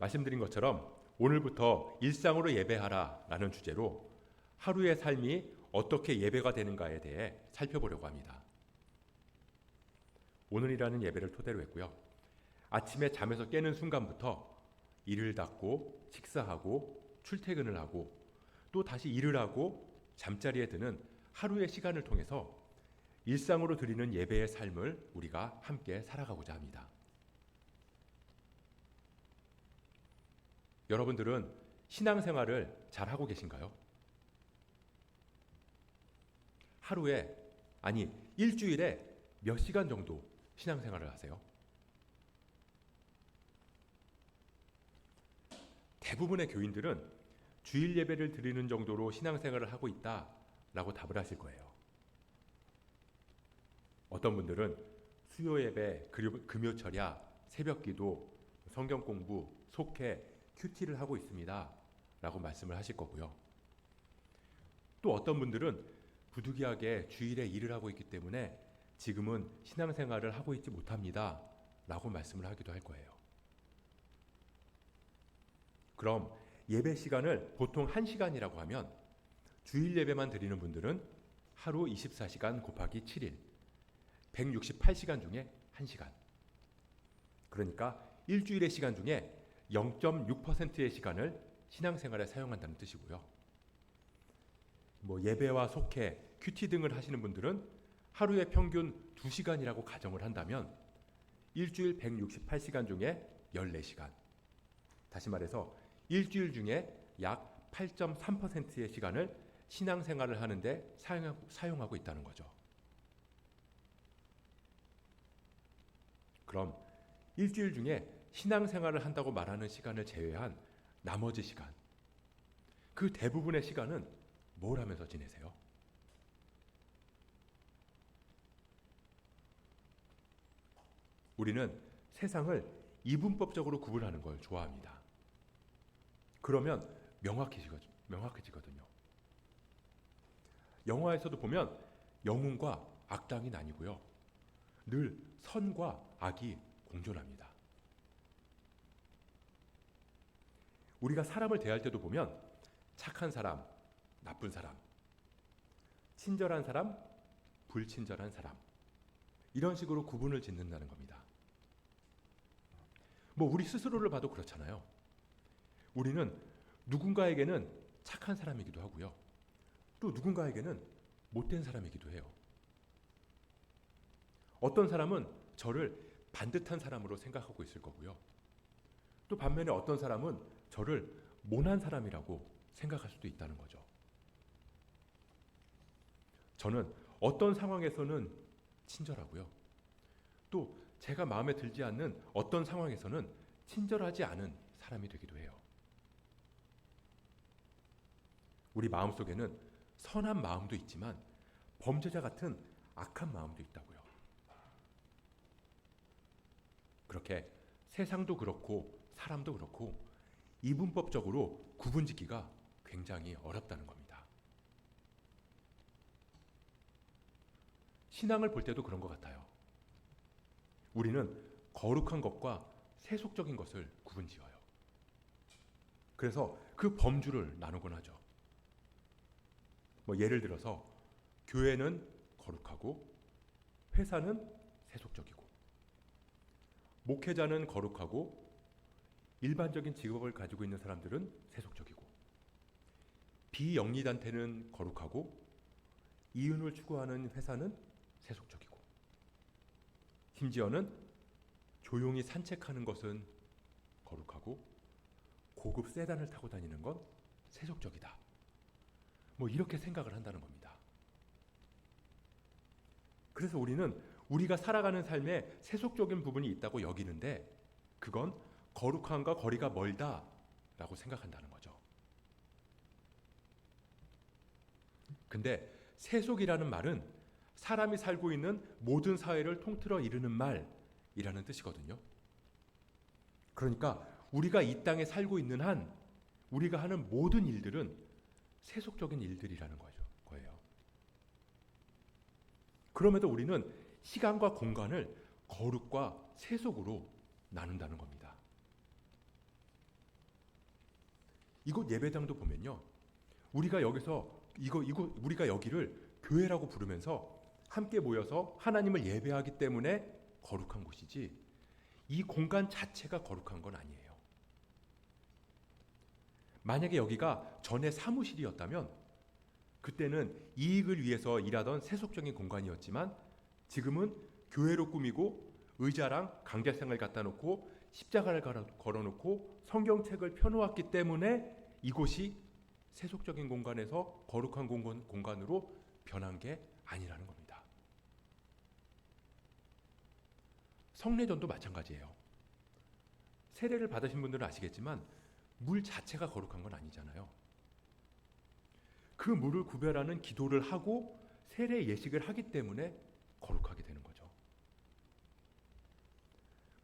말씀드린 것처럼 오늘부터 일상으로 예배하라 라는 주제로 하루의 삶이 어떻게 예배가 되는가에 대해 살펴보려고 합니다. 오늘이라는 예배를 토대로 했고요. 아침에 잠에서 깨는 순간부터 이를 닫고 식사하고 출퇴근을 하고 또 다시 일을 하고 잠자리에 드는 하루의 시간을 통해서 일상으로 드리는 예배의 삶을 우리가 함께 살아가고자 합니다. 여러분들은 신앙생활을 잘 하고 계신가요? 하루에, 아니 일주일에 몇 시간 정도 신앙생활을 하세요? 대부분의 교인들은 주일 예배를 드리는 정도로 신앙생활을 하고 있다라고 답을 하실 거예요. 어떤 분들은 수요 예배, 금요 철야, 새벽 기도, 성경 공부, 속회, 큐티를 하고 있습니다 라고 말씀을 하실 거고요. 또 어떤 분들은 부득이하게 주일에 일을 하고 있기 때문에 지금은 신앙생활을 하고 있지 못합니다 라고 말씀을 하기도 할 거예요. 그럼 예배 시간을 보통 1시간이라고 하면 주일 예배만 드리는 분들은 하루 24시간 곱하기 7일 168시간 중에 1시간, 그러니까 일주일의 시간 중에 0.6%의 시간을 신앙생활에 사용한다는 뜻이고요. 예배와 속회, 큐티 등을 하시는 분들은 하루에 평균 2시간이라고 가정을 한다면 일주일 168시간 중에 14시간, 다시 말해서 일주일 중에 약 8.3%의 시간을 신앙생활을 하는데 사용하고 있다는 거죠. 그럼 일주일 중에 신앙생활을 한다고 말하는 시간을 제외한 나머지 시간, 그 대부분의 시간은 뭘 하면서 지내세요? 우리는 세상을 이분법적으로 구분하는 걸 좋아합니다. 그러면 명확해지거든요. 영화에서도 보면 영웅과 악당이 나뉘고요. 늘 선과 악이 공존합니다. 우리가 사람을 대할 때도 보면 착한 사람, 나쁜 사람, 친절한 사람, 불친절한 사람, 이런 식으로 구분을 짓는다는 겁니다. 우리 스스로를 봐도 그렇잖아요. 우리는 누군가에게는 착한 사람이기도 하고요. 또 누군가에게는 못된 사람이기도 해요. 어떤 사람은 저를 반듯한 사람으로 생각하고 있을 거고요. 또 반면에 어떤 사람은 저를 모난 사람이라고 생각할 수도 있다는 거죠. 저는 어떤 상황에서는 친절하고요. 또 제가 마음에 들지 않는 어떤 상황에서는 친절하지 않은 사람이 되기도 해요. 우리 마음속에는 선한 마음도 있지만 범죄자 같은 악한 마음도 있다고요. 그렇게 세상도 그렇고 사람도 그렇고 이분법적으로 구분짓기가 굉장히 어렵다는 겁니다. 신앙을 볼 때도 그런 것 같아요. 우리는 거룩한 것과 세속적인 것을 구분지어요. 그래서 그 범주를 나누곤 하죠. 예를 들어서 교회는 거룩하고 회사는 세속적이고 목회자는 거룩하고 일반적인 직업을 가지고 있는 사람들은 세속적이고 비영리단체는 거룩하고 이윤을 추구하는 회사는 세속적이고 심지어는 조용히 산책하는 것은 거룩하고 고급 세단을 타고 다니는 건 세속적이다. 이렇게 생각을 한다는 겁니다. 그래서 우리는 우리가 살아가는 삶에 세속적인 부분이 있다고 여기는데 그건 거룩함과 거리가 멀다라고 생각한다는 거죠. 근데 세속이라는 말은 사람이 살고 있는 모든 사회를 통틀어 이르는 말이라는 뜻이거든요. 그러니까 우리가 이 땅에 살고 있는 한 우리가 하는 모든 일들은 세속적인 일들이라는 거예요. 그럼에도 우리는 시간과 공간을 거룩과 세속으로 나눈다는 겁니다. 이곳 예배당도 보면요. 우리가 여기서 우리가 여기를 교회라고 부르면서 함께 모여서 하나님을 예배하기 때문에 거룩한 곳이지 이 공간 자체가 거룩한 건 아니에요. 만약에 여기가 전에 사무실이었다면 그때는 이익을 위해서 일하던 세속적인 공간이었지만 지금은 교회로 꾸미고 의자랑 강제상을 갖다 놓고 십자가를 걸어놓고 성경책을 펴놓았기 때문에 이곳이 세속적인 공간에서 거룩한 공간으로 변한 게 아니라는 겁니다. 성례전도 마찬가지예요. 세례를 받으신 분들은 아시겠지만 물 자체가 거룩한 건 아니잖아요. 그 물을 구별하는 기도를 하고 세례 예식을 하기 때문에 거룩하게 되는 거죠.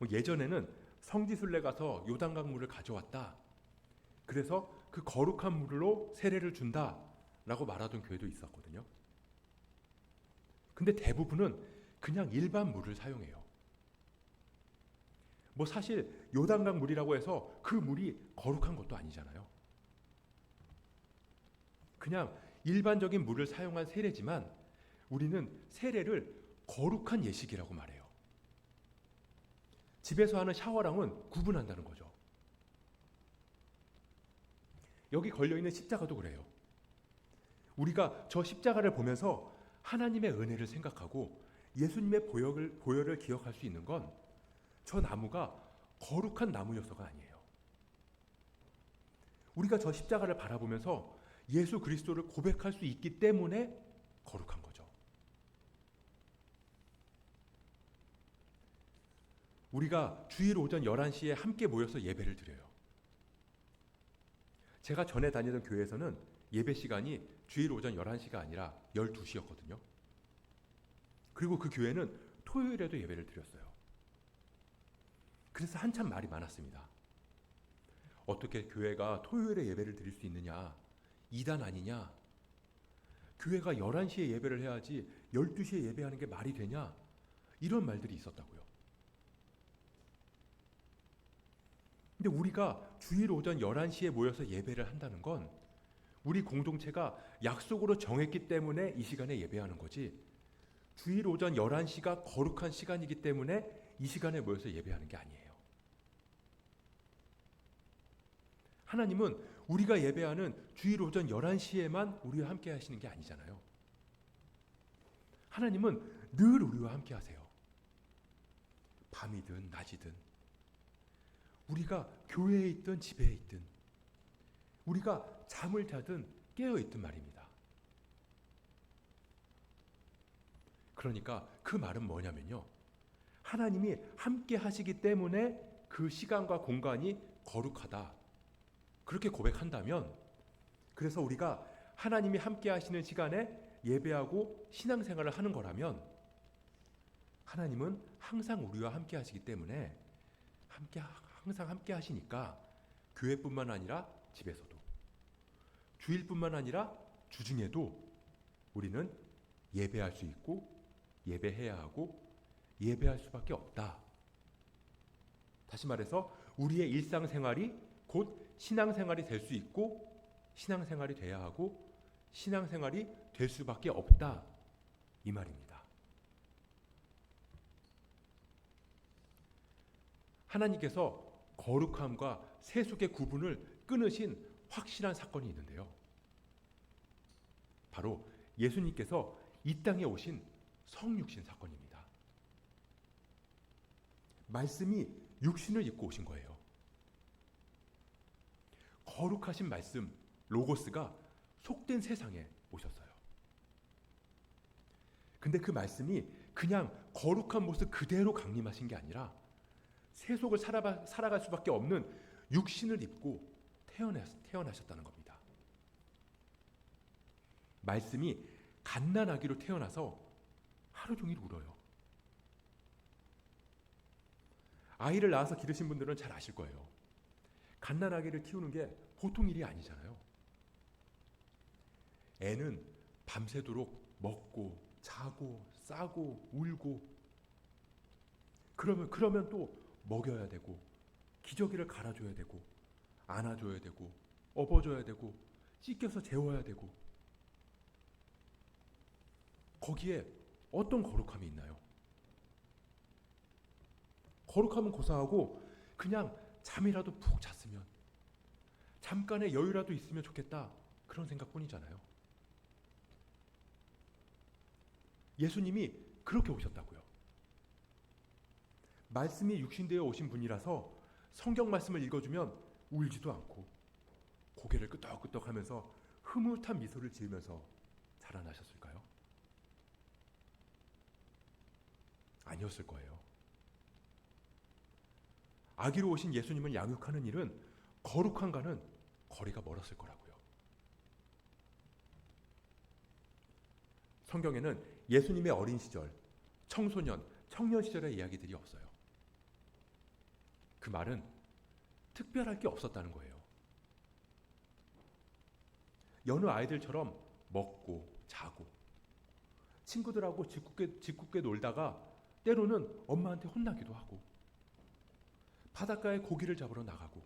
예전에는 성지순례 가서 요단강 물을 가져왔다. 그래서 그 거룩한 물로 세례를 준다라고 말하던 교회도 있었거든요. 근데 대부분은 그냥 일반 물을 사용해요. 사실 요단강 물이라고 해서 그 물이 거룩한 것도 아니잖아요. 그냥 일반적인 물을 사용한 세례지만 우리는 세례를 거룩한 예식이라고 말해요. 집에서 하는 샤워랑은 구분한다는 거죠. 여기 걸려있는 십자가도 그래요. 우리가 저 십자가를 보면서 하나님의 은혜를 생각하고 예수님의 보혈을 기억할 수 있는 건 저 나무가 거룩한 나무여서가 아니에요. 우리가 저 십자가를 바라보면서 예수 그리스도를 고백할 수 있기 때문에 거룩한 거죠. 우리가 주일 오전 11시에 함께 모여서 예배를 드려요. 제가 전에 다니던 교회에서는 예배 시간이 주일 오전 11시가 아니라 12시였거든요. 그리고 그 교회는 토요일에도 예배를 드렸어요. 그래서 한참 말이 많았습니다. 어떻게 교회가 토요일에 예배를 드릴 수 있느냐? 이단 아니냐? 교회가 11시에 예배를 해야지 12시에 예배하는 게 말이 되냐? 이런 말들이 있었다고요. 근데 우리가 주일 오전 11시에 모여서 예배를 한다는 건 우리 공동체가 약속으로 정했기 때문에 이 시간에 예배하는 거지 주일 오전 11시가 거룩한 시간이기 때문에 이 시간에 모여서 예배하는 게 아니에요. 하나님은 우리가 예배하는 주일 오전 11시에만 우리와 함께 하시는 게 아니잖아요. 하나님은 늘 우리와 함께 하세요. 밤이든 낮이든 우리가 교회에 있든 집에 있든 우리가 잠을 자든 깨어 있든 말입니다. 그러니까 그 말은 뭐냐면요. 하나님이 함께 하시기 때문에 그 시간과 공간이 거룩하다. 그렇게 고백한다면 그래서 우리가 하나님이 함께 하시는 시간에 예배하고 신앙생활을 하는 거라면 하나님은 항상 우리와 함께 하시기 때문에 항상 함께 하시니까 교회뿐만 아니라 집에서도 주일뿐만 아니라 주중에도 우리는 예배할 수 있고 예배해야 하고 예배할 수밖에 없다. 다시 말해서 우리의 일상생활이 곧 신앙생활이 될 수 있고 신앙생활이 돼야 하고 신앙생활이 될 수밖에 없다. 이 말입니다. 하나님께서 거룩함과 세속의 구분을 끊으신 확실한 사건이 있는데요. 바로 예수님께서 이 땅에 오신 성육신 사건입니다. 말씀이 육신을 입고 오신 거예요. 거룩하신 말씀, 로고스가 속된 세상에 오셨어요. 근데 그 말씀이 그냥 거룩한 모습 그대로 강림하신 게 아니라 세속을 살아갈 수밖에 없는 육신을 입고 태어나셨다는 겁니다. 말씀이 갓난아기로 태어나서 하루 종일 울어요. 아이를 낳아서 기르신 분들은 잘 아실 거예요. 갓난아기를 키우는 게 보통 일이 아니잖아요. 애는 밤새도록 먹고 자고 싸고 울고 그러면 또 먹여야 되고 기저귀를 갈아줘야 되고 안아줘야 되고 업어줘야 되고 찢겨서 재워야 되고 거기에 어떤 거룩함이 있나요? 거룩함은 고사하고 그냥 잠이라도 푹 잤으면 잠깐의 여유라도 있으면 좋겠다 그런 생각뿐이잖아요. 예수님이 그렇게 오셨다고요. 말씀이 육신되어 오신 분이라서 성경 말씀을 읽어주면 울지도 않고 고개를 끄덕끄덕하면서 흐뭇한 미소를 지으면서 자라나셨을까요? 아니었을 거예요. 아기로 오신 예수님을 양육하는 일은 거룩함과는 거리가 멀었을 거라고요. 성경에는 예수님의 어린 시절, 청소년, 청년 시절의 이야기들이 없어요. 그 말은 특별할 게 없었다는 거예요. 여느 아이들처럼 먹고 자고 친구들하고 짓궂게 놀다가 때로는 엄마한테 혼나기도 하고 바닷가에 고기를 잡으러 나가고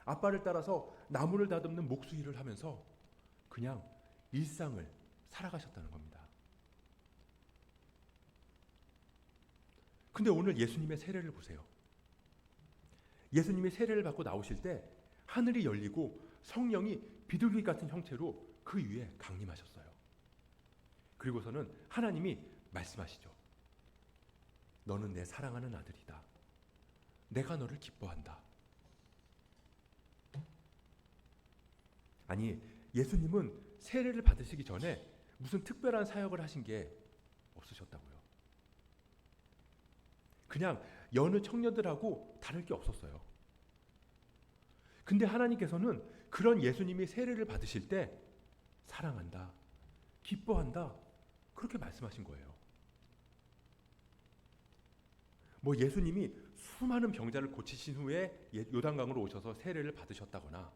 아빠를 따라서 나무를 다듬는 목수일을 하면서 그냥 일상을 살아가셨다는 겁니다. 근데 오늘 예수님의 세례를 보세요. 예수님이 세례를 받고 나오실 때 하늘이 열리고 성령이 비둘기 같은 형체로 그 위에 강림하셨어요. 그리고서는 하나님이 말씀하시죠. 너는 내 사랑하는 아들이다. 내가 너를 기뻐한다. 아니, 예수님은 세례를 받으시기 전에 무슨 특별한 사역을 하신 게 없으셨다고요. 그냥 여느 청년들하고 다를 게 없었어요. 근데 하나님께서는 그런 예수님이 세례를 받으실 때 사랑한다, 기뻐한다 그렇게 말씀하신 거예요. 뭐 예수님이 수많은 병자를 고치신 후에 요단강으로 오셔서 세례를 받으셨다거나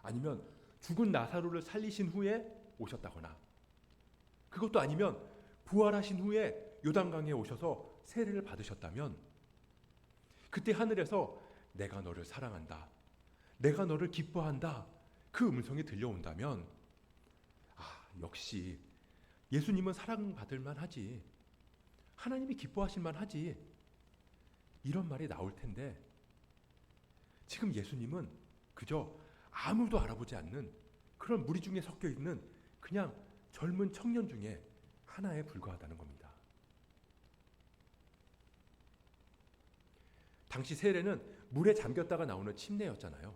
아니면 죽은 나사로를 살리신 후에 오셨다거나 그것도 아니면 부활하신 후에 요단강에 오셔서 세례를 받으셨다면 그때 하늘에서 내가 너를 사랑한다, 내가 너를 기뻐한다 그 음성이 들려온다면 역시 예수님은 사랑받을 만하지, 하나님이 기뻐하실 만하지 이런 말이 나올 텐데 지금 예수님은 그저 아무도 알아보지 않는 그런 무리 중에 섞여 있는 그냥 젊은 청년 중에 하나에 불과하다는 겁니다. 당시 세례는 물에 잠겼다가 나오는 침례였잖아요.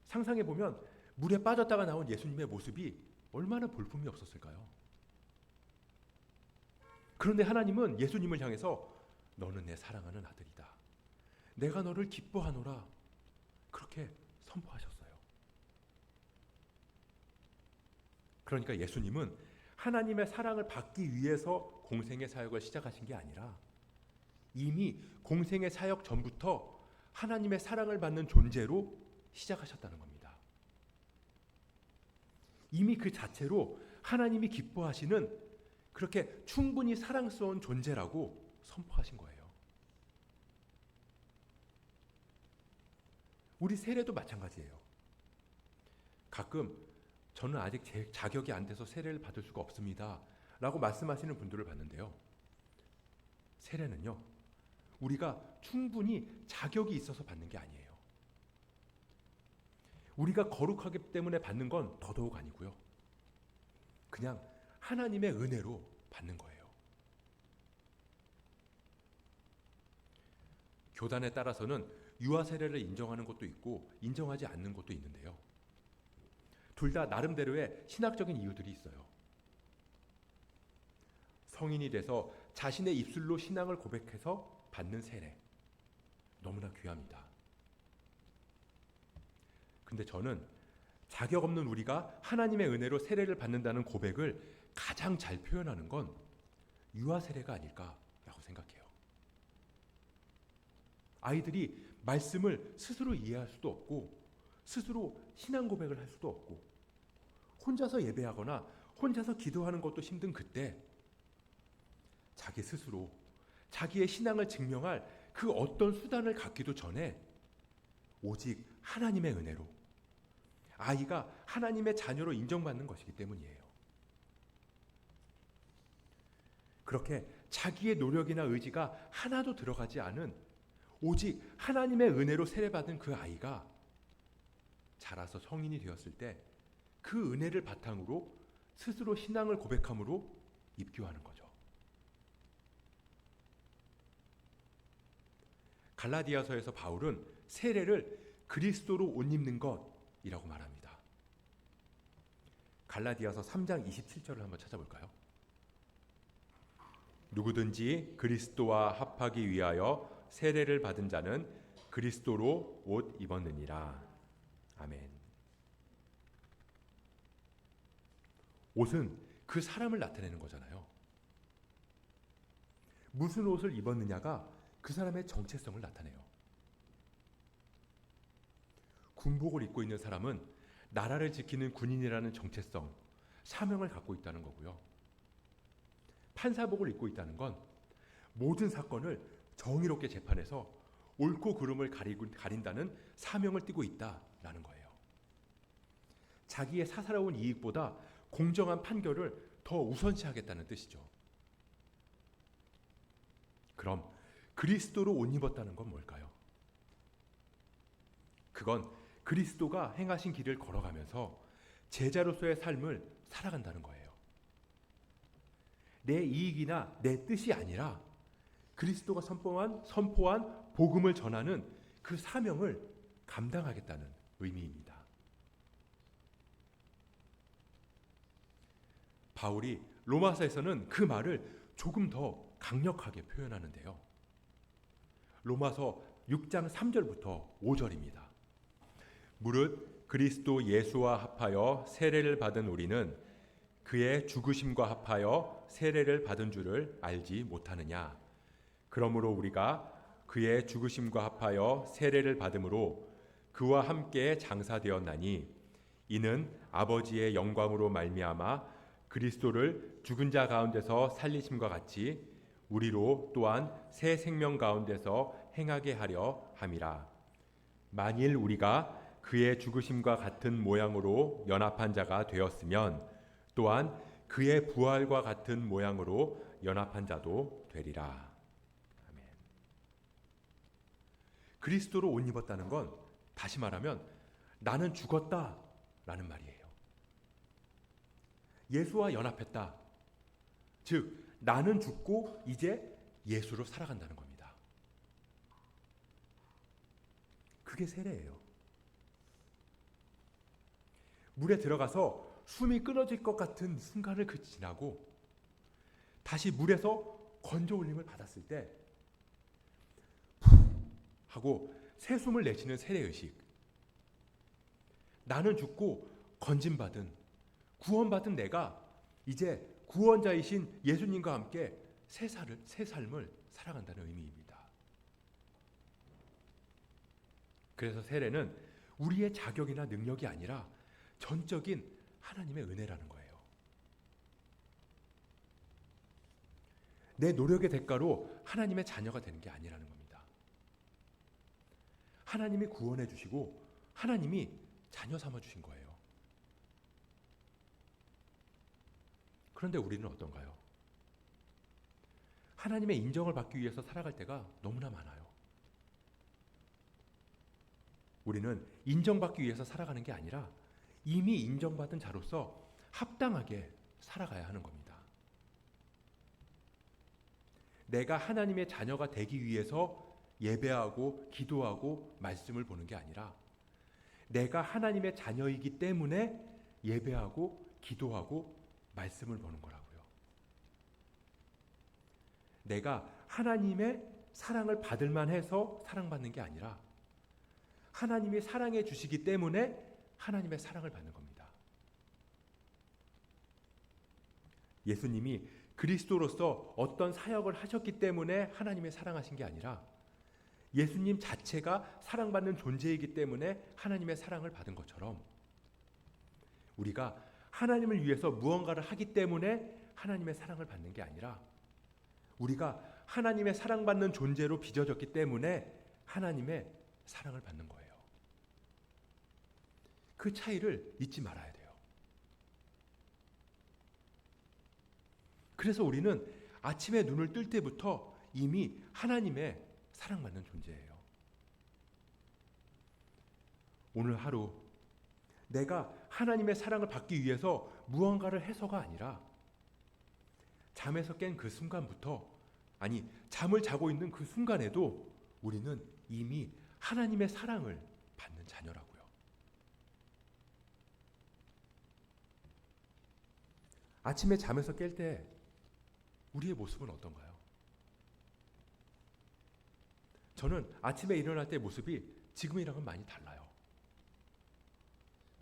상상해보면 물에 빠졌다가 나온 예수님의 모습이 얼마나 볼품이 없었을까요? 그런데 하나님은 예수님을 향해서 너는 내 사랑하는 아들이다. 내가 너를 기뻐하노라. 그렇게 선포하셨어요. 그러니까 예수님은 하나님의 사랑을 받기 위해서 공생의 사역을 시작하신 게 아니라 이미 공생의 사역 전부터 하나님의 사랑을 받는 존재로 시작하셨다는 겁니다. 이미 그 자체로 하나님이 기뻐하시는 그렇게 충분히 사랑스러운 존재라고 선포하신 거예요. 우리 세례도 마찬가지예요. 가끔 저는 아직 제 자격이 안 돼서 세례를 받을 수가 없습니다 라고 말씀하시는 분들을 봤는데요. 세례는요, 우리가 충분히 자격이 있어서 받는 게 아니에요. 우리가 거룩하기 때문에 받는 건 더더욱 아니고요. 그냥 하나님의 은혜로 받는 거예요. 교단에 따라서는 유아 세례를 인정하는 것도 있고 인정하지 않는 것도 있는데요. 둘 다 나름대로의 신학적인 이유들이 있어요. 성인이 돼서 자신의 입술로 신앙을 고백해서 받는 세례, 너무나 귀합니다. 근데 저는 자격 없는 우리가 하나님의 은혜로 세례를 받는다는 고백을 가장 잘 표현하는 건 유아 세례가 아닐까라고 생각해요. 아이들이 말씀을 스스로 이해할 수도 없고 스스로 신앙 고백을 할 수도 없고 혼자서 예배하거나 혼자서 기도하는 것도 힘든 그때 자기 스스로 자기의 신앙을 증명할 그 어떤 수단을 갖기도 전에 오직 하나님의 은혜로, 아이가 하나님의 자녀로 인정받는 것이기 때문이에요. 그렇게 자기의 노력이나 의지가 하나도 들어가지 않은 오직 하나님의 은혜로 세례받은 그 아이가 자라서 성인이 되었을 때 그 은혜를 바탕으로 스스로 신앙을 고백함으로 입교하는 거죠. 갈라디아서에서 바울은 세례를 그리스도로 옷 입는 것이라고 말합니다. 갈라디아서 3장 27절을 한번 찾아볼까요? 누구든지 그리스도와 합하기 위하여 세례를 받은 자는 그리스도로 옷 입었느니라. 아멘. 옷은 그 사람을 나타내는 거잖아요. 무슨 옷을 입었느냐가 그 사람의 정체성을 나타내요. 군복을 입고 있는 사람은 나라를 지키는 군인이라는 정체성, 사명을 갖고 있다는 거고요. 판사복을 입고 있다는 건 모든 사건을 정의롭게 재판해서 옳고 그름을 가린다는 사명을 띠고 있다라는 거예요. 자기의 사사로운 이익보다 공정한 판결을 더 우선시하겠다는 뜻이죠. 그럼 그리스도로 옷 입었다는 건 뭘까요? 그건 그리스도가 행하신 길을 걸어가면서 제자로서의 삶을 살아간다는 거예요. 내 이익이나 내 뜻이 아니라 그리스도가 선포한 복음을 전하는 그 사명을 감당하겠다는 의미입니다. 바울이 로마서에서는 그 말을 조금 더 강력하게 표현하는데요. 로마서 6장 3절부터 5절입니다. 무릇 그리스도 예수와 합하여 세례를 받은 우리는 그의 죽으심과 합하여 세례를 받은 줄을 알지 못하느냐. 그러므로 우리가 그의 죽으심과 합하여 세례를 받음으로 그와 함께 장사되었나니 이는 아버지의 영광으로 말미암아 그리스도를 죽은 자 가운데서 살리심과 같이 우리로 또한 새 생명 가운데서 행하게 하려 함이라. 만일 우리가 그의 죽으심과 같은 모양으로 연합한 자가 되었으면 또한 그의 부활과 같은 모양으로 연합한 자도 되리라. 아멘. 그리스도로 옷 입었다는 건 다시 말하면 나는 죽었다라는 말이에요. 예수와 연합했다. 즉 나는 죽고 이제 예수로 살아간다는 겁니다. 그게 세례예요. 물에 들어가서 숨이 끊어질 것 같은 순간을 지나고 다시 물에서 건져 올림을 받았을 때 푹 하고 새 숨을 내쉬는 세례의식. 나는 죽고 건짐받은 구원받은 내가 이제 구원자이신 예수님과 함께 새 삶을 살아간다는 의미입니다. 그래서 세례는 우리의 자격이나 능력이 아니라 전적인 하나님의 은혜라는 거예요. 내 노력의 대가로 하나님의 자녀가 되는 게 아니라는 겁니다. 하나님이 구원해 주시고 하나님이 자녀 삼아 주신 거예요. 그런데 우리는 어떤가요? 하나님의 인정을 받기 위해서 살아갈 때가 너무나 많아요. 우리는 인정받기 위해서 살아가는 게 아니라 이미 인정받은 자로서 합당하게 살아가야 하는 겁니다. 내가 하나님의 자녀가 되기 위해서 예배하고 기도하고 말씀을 보는 게 아니라 내가 하나님의 자녀이기 때문에 예배하고 기도하고 말씀을 보는 거라고요. 내가 하나님의 사랑을 받을 만해서 사랑받는 게 아니라 하나님이 사랑해 주시기 때문에 하나님의 사랑을 받는 겁니다. 예수님이 그리스도로서 어떤 사역을 하셨기 때문에 하나님의 사랑하신 게 아니라 예수님 자체가 사랑받는 존재이기 때문에 하나님의 사랑을 받은 것처럼 우리가 하나님을 위해서 무언가를 하기 때문에 하나님의 사랑을 받는 게 아니라 우리가 하나님의 사랑받는 존재로 빚어졌기 때문에 하나님의 사랑을 받는 거예요. 그 차이를 잊지 말아야 돼요. 그래서 우리는 아침에 눈을 뜰 때부터 이미 하나님의 사랑받는 존재예요. 오늘 하루 내가 하나님의 사랑을 받기 위해서 무언가를 해서가 아니라 잠에서 깬 그 순간부터, 아니 잠을 자고 있는 그 순간에도 우리는 이미 하나님의 사랑을 받는 자녀라고요. 아침에 잠에서 깰 때 우리의 모습은 어떤가요? 저는 아침에 일어날 때 모습이 지금이랑은 많이 달라요.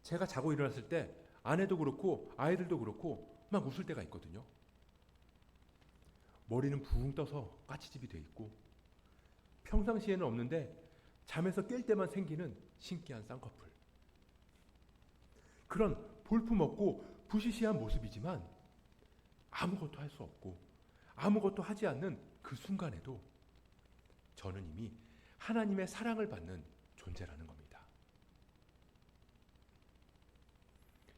제가 자고 일어났을 때 아내도 그렇고 아이들도 그렇고 막 웃을 때가 있거든요. 머리는 붕 떠서 까치집이 돼 있고, 평상시에는 없는데 잠에서 깰 때만 생기는 신기한 쌍꺼풀. 그런 볼품없고 부시시한 모습이지만 아무것도 할 수 없고 아무것도 하지 않는 그 순간에도 저는 이미 하나님의 사랑을 받는 존재라는 겁니다.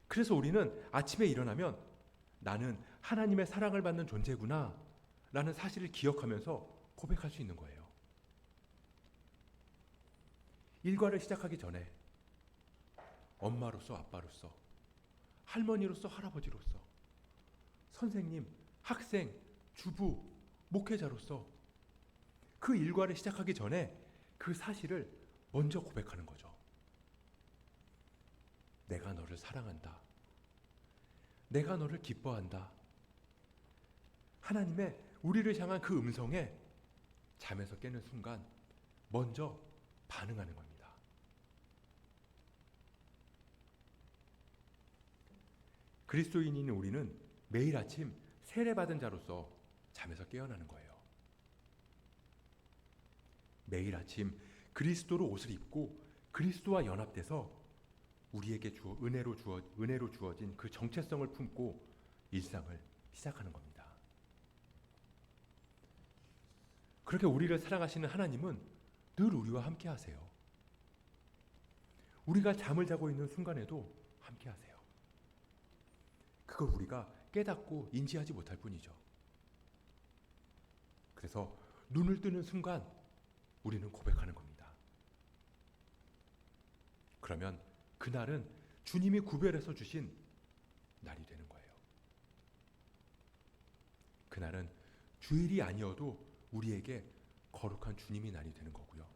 그래서 우리는 아침에 일어나면 나는 하나님의 사랑을 받는 존재구나 라는 사실을 기억하면서 고백할 수 있는 거예요. 일과를 시작하기 전에 엄마로서, 아빠로서, 할머니로서, 할아버지로서, 선생님, 학생, 주부, 목회자로서 그 일과를 시작하기 전에 그 사실을 먼저 고백하는 거죠. 내가 너를 사랑한다. 내가 너를 기뻐한다. 하나님의 우리를 향한 그 음성에 잠에서 깨는 순간 먼저 반응하는 겁니다. 그리스도인인 우리는 매일 아침 세례받은 자로서 잠에서 깨어나는 거예요. 매일 아침 그리스도로 옷을 입고 그리스도와 연합돼서 우리에게 은혜로 주어진 그 정체성을 품고 일상을 시작하는 겁니다. 그렇게 우리를 사랑하시는 하나님은 늘 우리와 함께 하세요. 우리가 잠을 자고 있는 순간에도 함께 하세요. 그걸 우리가 깨닫고 인지하지 못할 뿐이죠. 그래서 눈을 뜨는 순간 우리는 고백하는 겁니다. 그러면 그날은 주님이 구별해서 주신 날이 되는 거예요. 그날은 주일이 아니어도 우리에게 거룩한 주님이 날이 되는 거고요.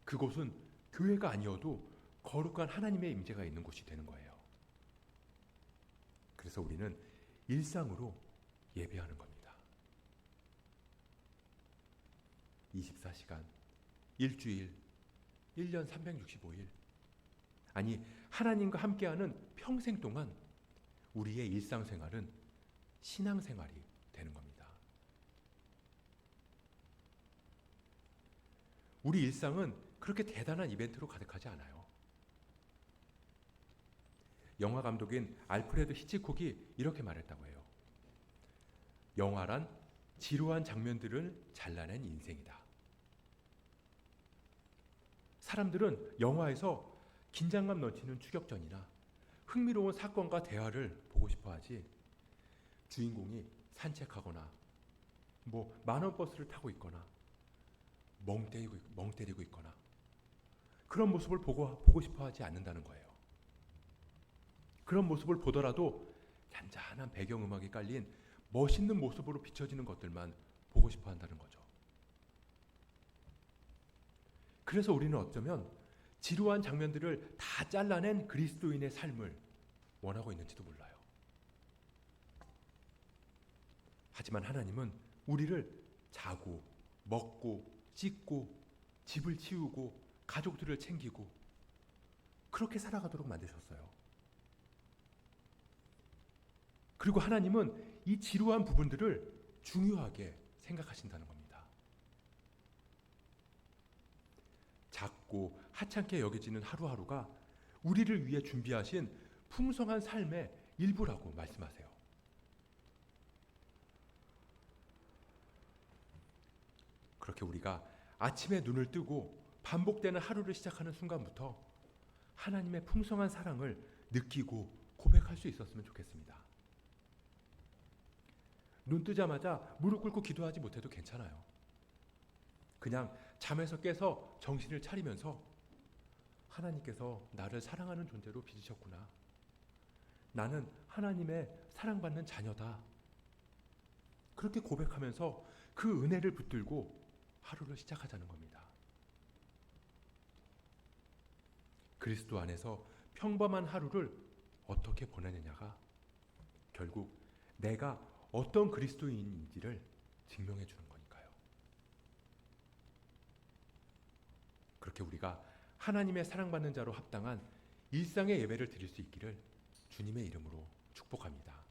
그곳은 교회가 아니어도 거룩한 하나님의 임재가 있는 곳이 되는 거예요. 그래서 우리는 일상으로 예배하는 겁니다. 24시간, 일주일, 1년 365일, 아니 하나님과 함께하는 평생 동안 우리의 일상생활은 신앙생활이 되는 겁니다. 우리 일상은 그렇게 대단한 이벤트로 가득하지 않아요. 영화 감독인 알프레드 히치콕이 이렇게 말했다고 해요. 영화란 지루한 장면들을 잘라낸 인생이다. 사람들은 영화에서 긴장감 넘치는 추격전이나 흥미로운 사건과 대화를 보고 싶어 하지, 주인공이 산책하거나 만원 버스를 타고 있거나 멍 때리고 있거나 그런 모습을 보고 싶어 하지 않는다는 거예요. 그런 모습을 보더라도 잔잔한 배경음악이 깔린 멋있는 모습으로 비춰지는 것들만 보고 싶어 한다는 거죠. 그래서 우리는 어쩌면 지루한 장면들을 다 잘라낸 그리스도인의 삶을 원하고 있는지도 몰라요. 하지만 하나님은 우리를 자고, 먹고, 씻고, 집을 치우고, 가족들을 챙기고 그렇게 살아가도록 만드셨어요. 그리고 하나님은 이 지루한 부분들을 중요하게 생각하신다는 겁니다. 작고 하찮게 여겨지는 하루하루가 우리를 위해 준비하신 풍성한 삶의 일부라고 말씀하세요. 그렇게 우리가 아침에 눈을 뜨고 반복되는 하루를 시작하는 순간부터 하나님의 풍성한 사랑을 느끼고 고백할 수 있었으면 좋겠습니다. 눈 뜨자마자 무릎 꿇고 기도하지 못해도 괜찮아요. 그냥 잠에서 깨서 정신을 차리면서 하나님께서 나를 사랑하는 존재로 빚으셨구나. 나는 하나님의 사랑받는 자녀다. 그렇게 고백하면서 그 은혜를 붙들고 하루를 시작하자는 겁니다. 그리스도 안에서 평범한 하루를 어떻게 보내느냐가 결국 내가 어떤 그리스도인인지를 증명해 주는 거니까요. 그렇게 우리가 하나님의 사랑받는 자로 합당한 일상의 예배를 드릴 수 있기를 주님의 이름으로 축복합니다.